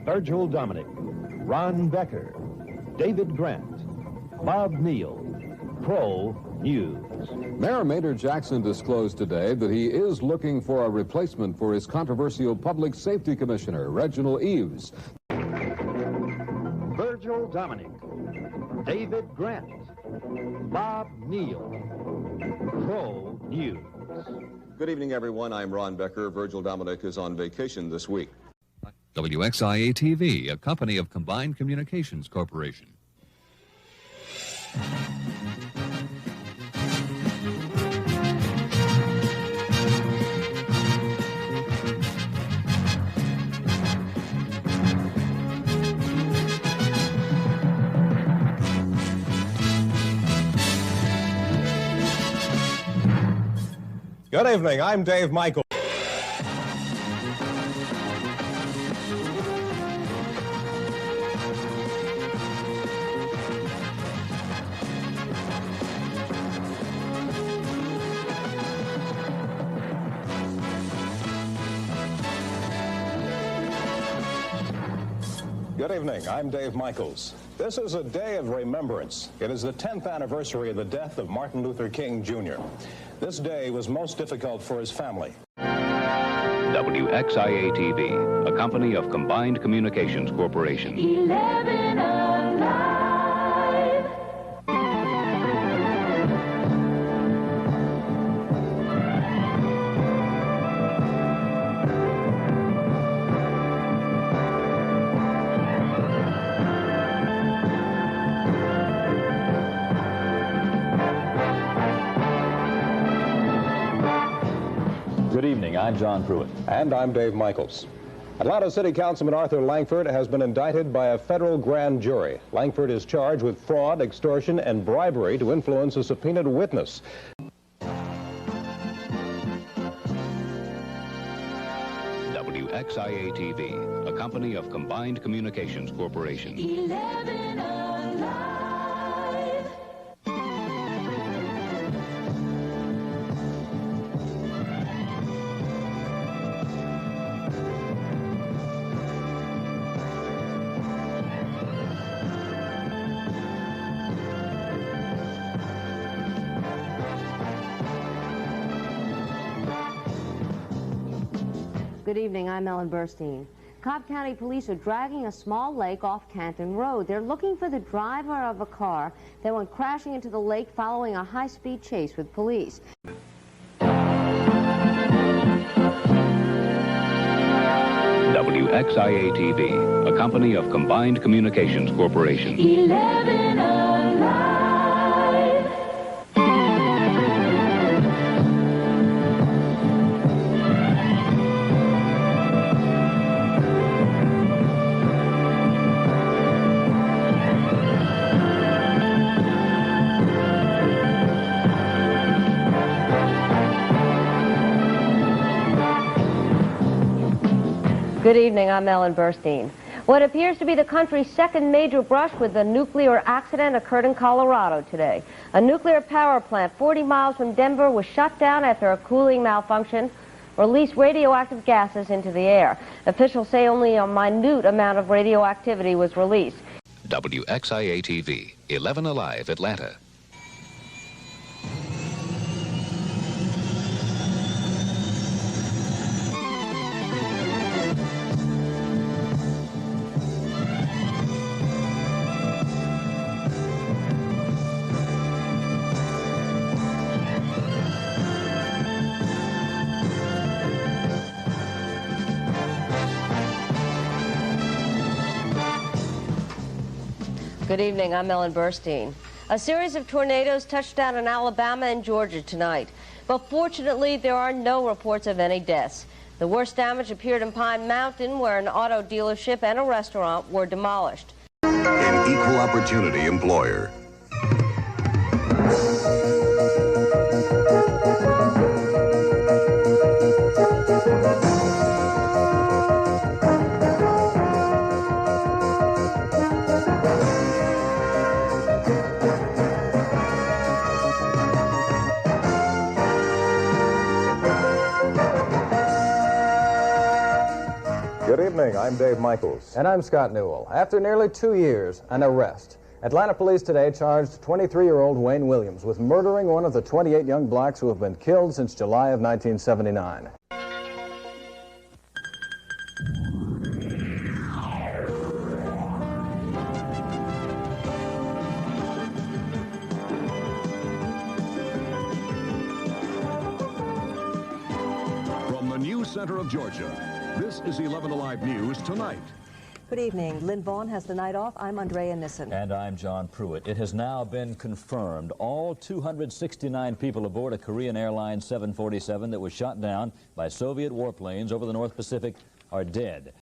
Virgil Dominic, Ron Becker, David Grant, Bob Neal, Pro News. Mayor Maynard Jackson disclosed today that he is looking for a replacement for his controversial public safety commissioner, Reginald Eves. Virgil Dominic, David Grant, Bob Neal, Pro News. Good evening, everyone. I'm Ron Becker. Virgil Dominic is on vacation this week. WXIA-TV, a company of Combined Communications Corporation. Good evening. I'm Dave Michael. Good evening. I'm Dave Michaels. This is a day of remembrance. It is the 10th anniversary of the death of Martin Luther King, Jr. This day was most difficult for his family. WXIA-TV, a company of Combined Communications Corporation. 11 alive. Good evening, I'm John Pruitt. And I'm Dave Michaels. Atlanta City Councilman Arthur Langford has been indicted by a federal grand jury. Langford is charged with fraud, extortion, and bribery to influence a subpoenaed witness. WXIA-TV, a company of Combined Communications Corporation. 11 alive. Good evening, I'm Ellen Burstein. Cobb County Police are dragging a small lake off Canton Road. They're looking for the driver of a car that went crashing into the lake following a high-speed chase with police. WXIA-TV, a company of Combined Communications Corporation. 11 alive. Good evening, I'm Ellen Burstein. What appears to be the country's second major brush with a nuclear accident occurred in Colorado today. A nuclear power plant 40 miles from Denver was shut down after a cooling malfunction released radioactive gases into the air. Officials say only a minute amount of radioactivity was released. WXIA-TV, 11 Alive, Atlanta. Good evening, I'm Ellen Burstein. A series of tornadoes touched down in Alabama and Georgia tonight, but fortunately there are no reports of any deaths. The worst damage appeared in Pine Mountain, where an auto dealership and a restaurant were demolished. An equal opportunity employer. Good evening. I'm Dave Michaels. And I'm Scott Newell. After nearly 2 years, an arrest. Atlanta police today charged 23-year-old Wayne Williams with murdering one of the 28 young blacks who have been killed since July of 1979. From the news center of Georgia, this is 11 Alive News Tonight. Good evening. Lynn Vaughn has the night off. I'm Andrea Nissen. And I'm John Pruitt. It has now been confirmed all 269 people aboard a Korean Airlines 747 that was shot down by Soviet warplanes over the North Pacific are dead.